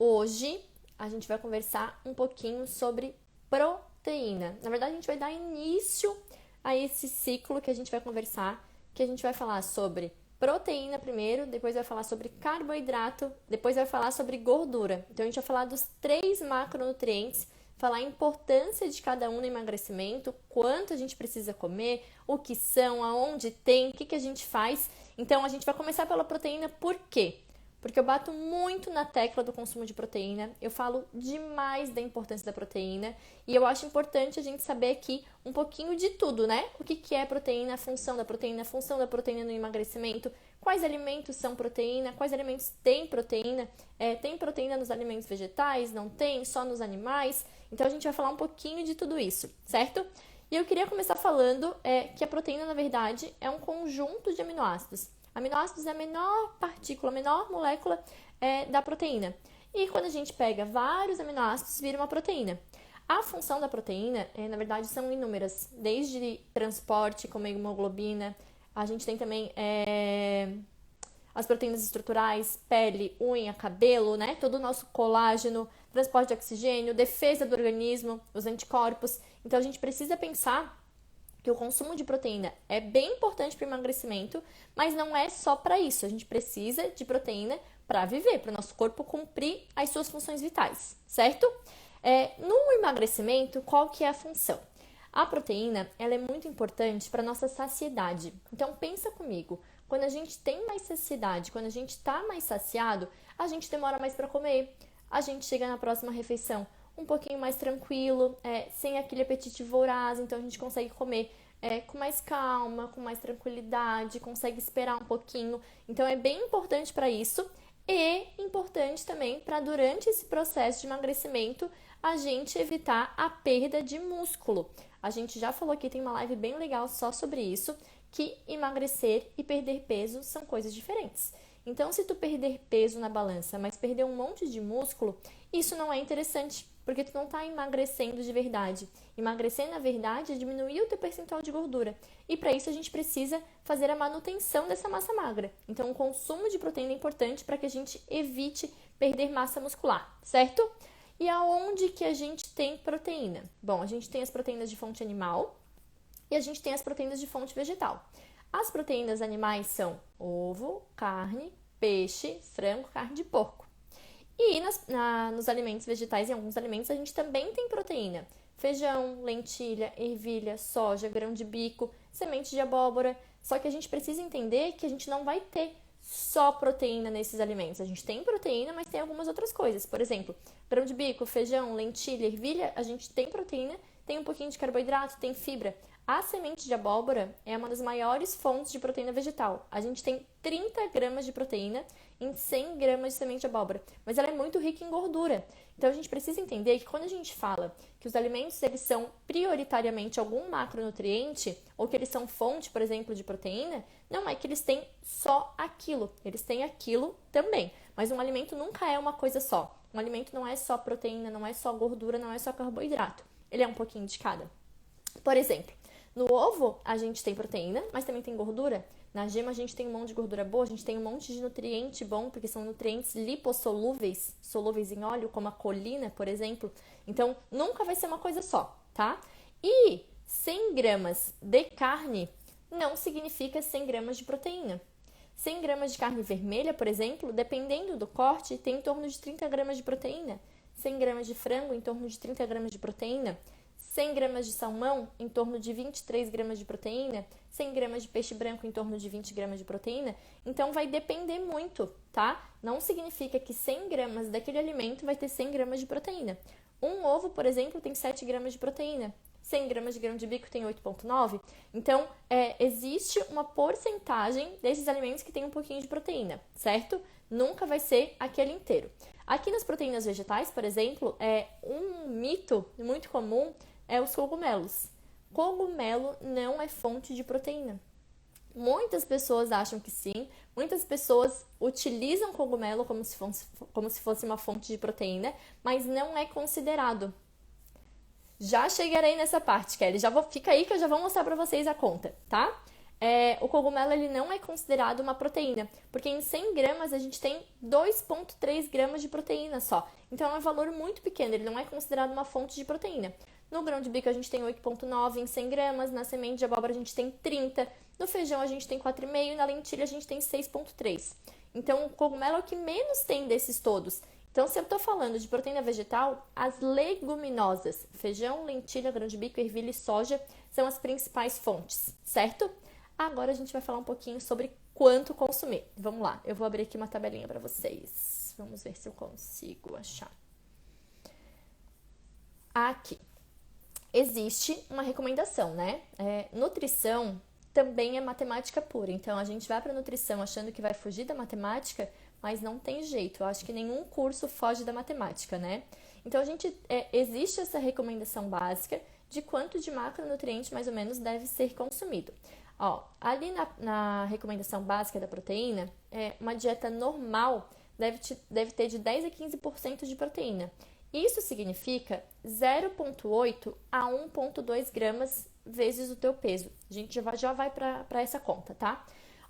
Hoje a gente vai conversar um pouquinho sobre proteína. Na verdade, a gente vai dar início a esse ciclo que a gente vai conversar, que a gente vai falar sobre proteína primeiro, depois vai falar sobre carboidrato, depois vai falar sobre gordura. Então a gente vai falar dos 3 macronutrientes, falar a importância de cada um no emagrecimento, quanto a gente precisa comer, o que são, aonde tem, o que a gente faz. Então a gente vai começar pela proteína, por quê? Porque eu bato muito na tecla do consumo de proteína, eu falo demais da importância da proteína e eu acho importante a gente saber aqui um pouquinho de tudo, né? O que é proteína, a função da proteína no emagrecimento, quais alimentos são proteína, quais alimentos têm proteína, tem proteína nos alimentos vegetais, não tem, só nos animais. Então a gente vai falar um pouquinho de tudo isso, certo? E eu queria começar falando que a proteína, na verdade, é um conjunto de aminoácidos. Aminoácidos é a menor partícula, a menor molécula da proteína. E quando a gente pega vários aminoácidos, vira uma proteína. A função da proteína, na verdade, são inúmeras. Desde transporte, como a hemoglobina, a gente tem também as proteínas estruturais, pele, unha, cabelo, né? Todo o nosso colágeno, transporte de oxigênio, defesa do organismo, os anticorpos. Então, a gente precisa pensar que o consumo de proteína é bem importante para o emagrecimento, mas não é só para isso. A gente precisa de proteína para viver, para o nosso corpo cumprir as suas funções vitais, certo? No emagrecimento, qual que é a função? A proteína, ela é muito importante para a nossa saciedade. Então, pensa comigo, quando a gente tem mais saciedade, quando a gente está mais saciado, a gente demora mais para comer, a gente chega na próxima refeição um pouquinho mais tranquilo, sem aquele apetite voraz, então a gente consegue comer com mais calma, com mais tranquilidade, consegue esperar um pouquinho. Então é bem importante para isso e importante também para durante esse processo de emagrecimento a gente evitar a perda de músculo. A gente já falou aqui, tem uma live bem legal só sobre isso, que emagrecer e perder peso são coisas diferentes. Então, se tu perder peso na balança, mas perder um monte de músculo, isso não é interessante, porque tu não está emagrecendo de verdade. Emagrecer, na verdade, é diminuir o teu percentual de gordura. E para isso a gente precisa fazer a manutenção dessa massa magra. Então, o consumo de proteína é importante para que a gente evite perder massa muscular, certo? E aonde que a gente tem proteína? Bom, a gente tem as proteínas de fonte animal e a gente tem as proteínas de fonte vegetal. As proteínas animais são ovo, carne, peixe, frango, carne de porco. E nos alimentos vegetais, em alguns alimentos, a gente também tem proteína. Feijão, lentilha, ervilha, soja, grão de bico, semente de abóbora. Só que a gente precisa entender que a gente não vai ter só proteína nesses alimentos. A gente tem proteína, mas tem algumas outras coisas. Por exemplo, grão de bico, feijão, lentilha, ervilha, a gente tem proteína, tem um pouquinho de carboidrato, tem fibra. A semente de abóbora é uma das maiores fontes de proteína vegetal. A gente tem 30 gramas de proteína em 100 gramas de semente de abóbora, mas ela é muito rica em gordura. Então a gente precisa entender que quando a gente fala que os alimentos eles são prioritariamente algum macronutriente ou que eles são fonte, por exemplo, de proteína, não é que eles têm só aquilo, eles têm aquilo também. Mas um alimento nunca é uma coisa só. Um alimento não é só proteína, não é só gordura, não é só carboidrato. Ele é um pouquinho de cada. Por exemplo, no ovo a gente tem proteína, mas também tem gordura. Na gema a gente tem um monte de gordura boa, a gente tem um monte de nutriente bom, porque são nutrientes lipossolúveis, solúveis em óleo, como a colina, por exemplo. Então, nunca vai ser uma coisa só, tá? E 100 gramas de carne não significa 100 gramas de proteína. 100 gramas de carne vermelha, por exemplo, dependendo do corte, tem em torno de 30 gramas de proteína. 100 gramas de frango, em torno de 30 gramas de proteína. 100 gramas de salmão, em torno de 23 gramas de proteína, 100 gramas de peixe branco, em torno de 20 gramas de proteína. Então, vai depender muito, tá? Não significa que 100 gramas daquele alimento vai ter 100 gramas de proteína. Um ovo, por exemplo, tem 7 gramas de proteína. 100 gramas de grão de bico tem 8,9. Então, existe uma porcentagem desses alimentos que tem um pouquinho de proteína, certo? Nunca vai ser aquele inteiro. Aqui nas proteínas vegetais, por exemplo, um mito muito comum é os cogumelos. Cogumelo não é fonte de proteína. Muitas pessoas acham que sim, muitas pessoas utilizam cogumelo como se fosse uma fonte de proteína, mas não é considerado. Já chegarei nessa parte, Kelly. Fica aí que eu já vou mostrar para vocês a conta, tá? o cogumelo ele não é considerado uma proteína, porque em 100 gramas a gente tem 2,3 gramas de proteína só. Então é um valor muito pequeno, ele não é considerado uma fonte de proteína. No grão de bico a gente tem 8,9 em 100 gramas, na semente de abóbora a gente tem 30, no feijão a gente tem 4,5 e na lentilha a gente tem 6,3. Então o cogumelo é o que menos tem desses todos. Então, se eu estou falando de proteína vegetal, as leguminosas, feijão, lentilha, grão de bico, ervilha e soja, são as principais fontes, certo? Agora a gente vai falar um pouquinho sobre quanto consumir. Vamos lá, eu vou abrir aqui uma tabelinha para vocês. Vamos ver se eu consigo achar. Aqui. Existe uma recomendação, né? Nutrição também é matemática pura. Então, a gente vai para nutrição achando que vai fugir da matemática, mas não tem jeito. Eu acho que nenhum curso foge da matemática, né? Então, existe essa recomendação básica de quanto de macronutriente mais ou menos deve ser consumido. Ó, ali na recomendação básica da proteína, uma dieta normal deve ter de 10 a 15% de proteína. Isso significa 0,8 a 1,2 gramas vezes o teu peso. A gente já vai para essa conta, tá?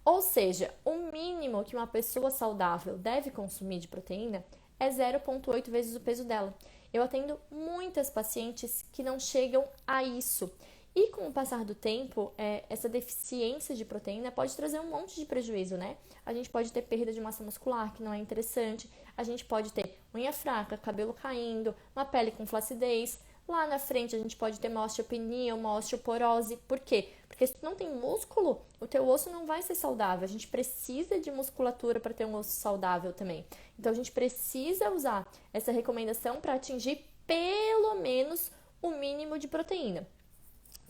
Ou seja, o mínimo que uma pessoa saudável deve consumir de proteína é 0,8 vezes o peso dela. Eu atendo muitas pacientes que não chegam a isso. E com o passar do tempo, essa deficiência de proteína pode trazer um monte de prejuízo, né? A gente pode ter perda de massa muscular, que não é interessante. A gente pode ter unha fraca, cabelo caindo, uma pele com flacidez. Lá na frente, a gente pode ter uma osteopenia, uma osteoporose. Por quê? Porque se tu não tem músculo, o teu osso não vai ser saudável. A gente precisa de musculatura para ter um osso saudável também. Então, a gente precisa usar essa recomendação para atingir pelo menos o mínimo de proteína.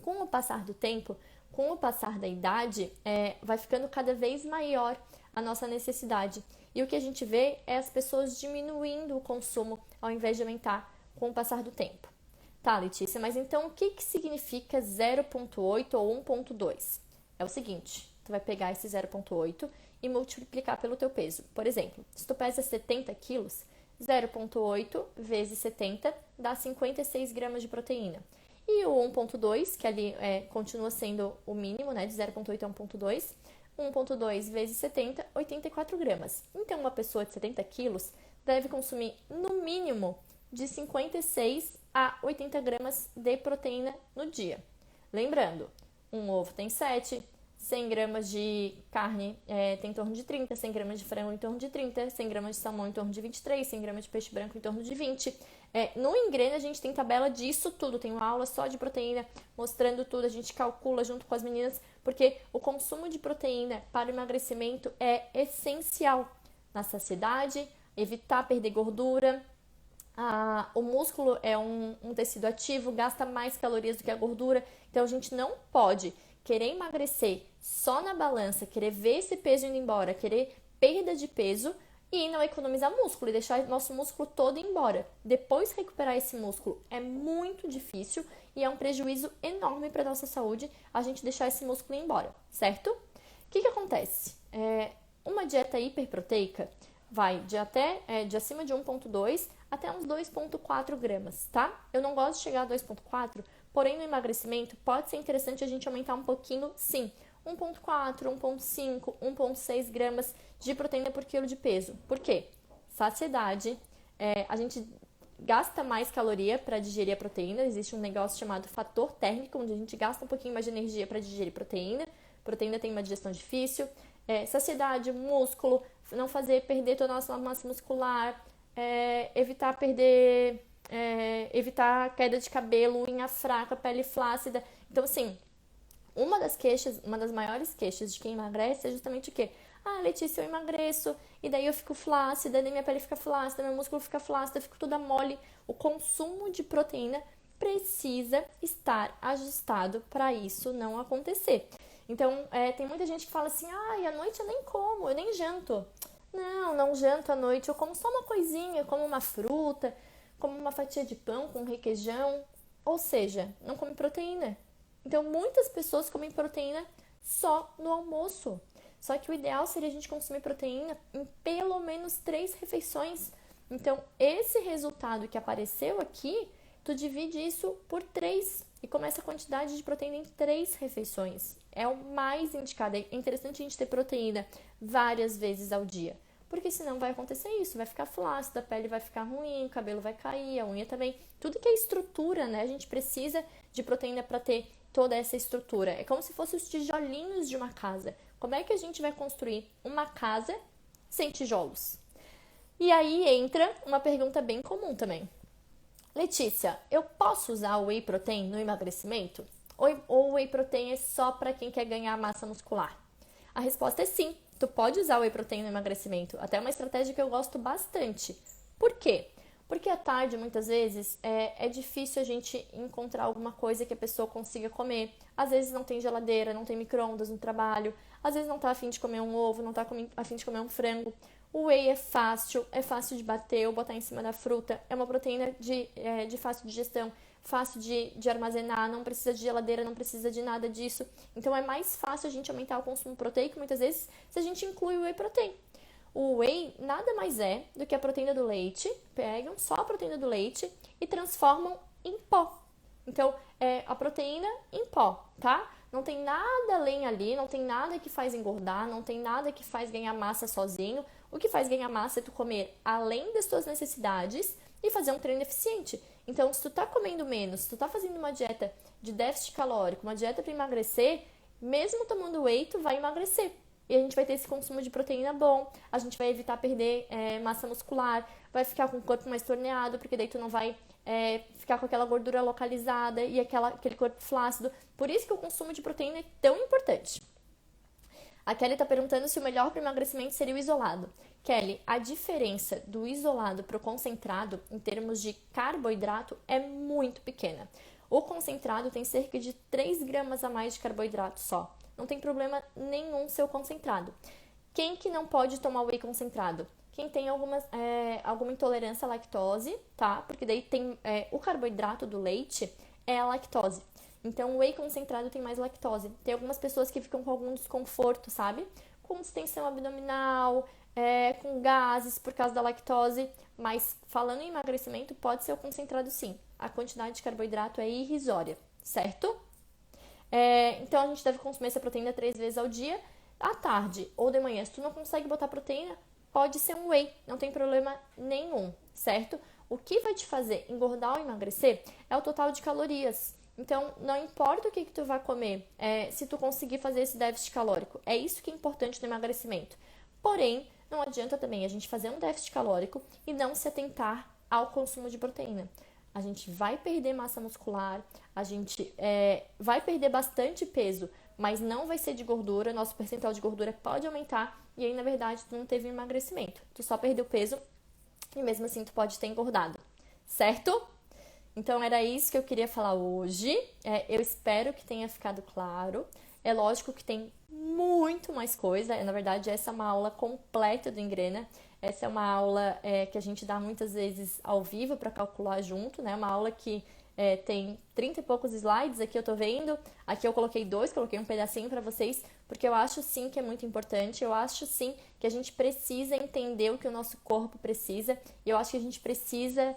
Com o passar do tempo, com o passar da idade, vai ficando cada vez maior a nossa necessidade. E o que a gente vê é as pessoas diminuindo o consumo ao invés de aumentar com o passar do tempo. Tá, Letícia, mas então o que significa 0,8 ou 1,2? É o seguinte, tu vai pegar esse 0,8 e multiplicar pelo teu peso. Por exemplo, se tu pesa 70 quilos, 0,8 vezes 70 dá 56 gramas de proteína. E o 1,2, que ali continua sendo o mínimo, né, de 0,8 a 1,2, 1,2 vezes 70, 84 gramas. Então, uma pessoa de 70 quilos deve consumir, no mínimo, de 56 a 80 gramas de proteína no dia. Lembrando, um ovo tem 7, 100 gramas de carne tem em torno de 30, 100 gramas de frango em torno de 30, 100 gramas de salmão em torno de 23, 100 gramas de peixe branco em torno de 20. No Engrena a gente tem tabela disso tudo, tem uma aula só de proteína mostrando tudo, a gente calcula junto com as meninas, porque o consumo de proteína para o emagrecimento é essencial na saciedade, evitar perder gordura. O músculo é um tecido ativo, gasta mais calorias do que a gordura, então a gente não pode querer emagrecer só na balança, querer ver esse peso indo embora, querer perda de peso e não economizar músculo e deixar nosso músculo todo embora. Depois recuperar esse músculo é muito difícil e é um prejuízo enorme para a nossa saúde a gente deixar esse músculo ir embora, certo? O que acontece? Uma dieta hiperproteica vai de acima de 1,2 até uns 2,4 gramas, tá? Eu não gosto de chegar a 2,4, porém no emagrecimento pode ser interessante a gente aumentar um pouquinho, sim. 1,4, 1,5, 1,6 gramas de proteína por quilo de peso. Por quê? Saciedade, a gente gasta mais caloria para digerir a proteína, existe um negócio chamado fator térmico, onde a gente gasta um pouquinho mais de energia para digerir proteína. Proteína tem uma digestão difícil. Saciedade, músculo, não fazer perder toda a nossa massa muscular, evitar evitar queda de cabelo, unha fraca, pele flácida. Então, assim, uma das maiores queixas de quem emagrece é justamente o quê? Ah, Letícia, eu emagreço, e daí eu fico flácida, daí minha pele fica flácida, meu músculo fica flácido, eu fico toda mole. O consumo de proteína precisa estar ajustado para isso não acontecer. Então, tem muita gente que fala assim, à noite eu nem como, eu nem janto. Não janto à noite, eu como só uma coisinha, como uma fruta, como uma fatia de pão com requeijão, ou seja, não come proteína. Então, muitas pessoas comem proteína só no almoço. Só que o ideal seria a gente consumir proteína em pelo menos 3 refeições. Então, esse resultado que apareceu aqui, tu divide isso por 3. e começa a quantidade de proteína em 3 refeições. É o mais indicado. É interessante a gente ter proteína várias vezes ao dia, porque senão vai acontecer isso, vai ficar flácido, a pele vai ficar ruim, o cabelo vai cair, a unha também. Tudo que é estrutura, né? A gente precisa de proteína para ter toda essa estrutura. É como se fossem os tijolinhos de uma casa. Como é que a gente vai construir uma casa sem tijolos? E aí entra uma pergunta bem comum também. Letícia, eu posso usar o whey protein no emagrecimento? Ou o whey protein é só para quem quer ganhar massa muscular? A resposta é sim. Tu pode usar o whey protein no emagrecimento. Até é uma estratégia que eu gosto bastante. Por quê? Porque à tarde, muitas vezes, é difícil a gente encontrar alguma coisa que a pessoa consiga comer. Às vezes não tem geladeira, não tem micro-ondas no trabalho. Às vezes não tá afim de comer um ovo, não tá afim de comer um frango. O whey é fácil de bater ou botar em cima da fruta. É uma proteína de fácil digestão, fácil de armazenar, não precisa de geladeira, não precisa de nada disso. Então é mais fácil a gente aumentar o consumo proteico, muitas vezes, se a gente inclui o whey protein. O whey nada mais é do que a proteína do leite, pegam só a proteína do leite e transformam em pó. Então, é a proteína em pó, tá? Não tem nada além ali, não tem nada que faz engordar, não tem nada que faz ganhar massa sozinho. O que faz ganhar massa é tu comer além das tuas necessidades e fazer um treino eficiente. Então, se tu tá comendo menos, se tu tá fazendo uma dieta de déficit calórico, uma dieta para emagrecer, mesmo tomando whey, tu vai emagrecer. E a gente vai ter esse consumo de proteína bom, a gente vai evitar perder massa muscular, vai ficar com o corpo mais torneado, porque daí tu não vai ficar com aquela gordura localizada e aquele corpo flácido. Por isso que o consumo de proteína é tão importante. A Kelly está perguntando se o melhor para o emagrecimento seria o isolado. Kelly, a diferença do isolado para o concentrado, em termos de carboidrato, é muito pequena. O concentrado tem cerca de 3 gramas a mais de carboidrato só. Não tem problema nenhum ser concentrado. Quem que não pode tomar whey concentrado? Quem tem alguma intolerância à lactose, tá? Porque daí tem o carboidrato do leite é a lactose. Então, o whey concentrado tem mais lactose. Tem algumas pessoas que ficam com algum desconforto, sabe? Com distensão abdominal, com gases por causa da lactose. Mas, falando em emagrecimento, pode ser o concentrado sim. A quantidade de carboidrato é irrisória, certo? Então, a gente deve consumir essa proteína 3 vezes ao dia. À tarde ou de manhã, se tu não consegue botar proteína, pode ser um whey, não tem problema nenhum, certo? O que vai te fazer engordar ou emagrecer é o total de calorias. Então, não importa o que tu vai comer, se tu conseguir fazer esse déficit calórico. É isso que é importante no emagrecimento. Porém, não adianta também a gente fazer um déficit calórico e não se atentar ao consumo de proteína. A gente vai perder massa muscular, a gente vai perder bastante peso, mas não vai ser de gordura, nosso percentual de gordura pode aumentar e aí, na verdade, tu não teve emagrecimento. Tu só perdeu peso e mesmo assim tu pode ter engordado, certo? Então, era isso que eu queria falar hoje. Eu espero que tenha ficado claro. É lógico que tem muito mais coisa. Na verdade, essa é uma aula completa do Engrena. Essa é uma aula que a gente dá muitas vezes ao vivo para calcular junto, né? Uma aula que tem 30 e poucos slides, aqui eu tô vendo. Aqui eu coloquei 2, coloquei um pedacinho para vocês, porque eu acho sim que é muito importante. Eu acho sim que a gente precisa entender o que o nosso corpo precisa. E eu acho que a gente precisa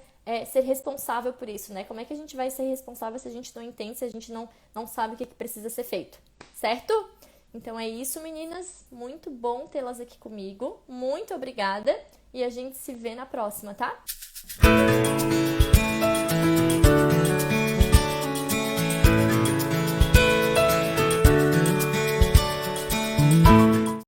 ser responsável por isso, né? Como é que a gente vai ser responsável se a gente não entende, se a gente não sabe o que precisa ser feito, certo? Então é isso, meninas. Muito bom tê-las aqui comigo. Muito obrigada. E a gente se vê na próxima, tá?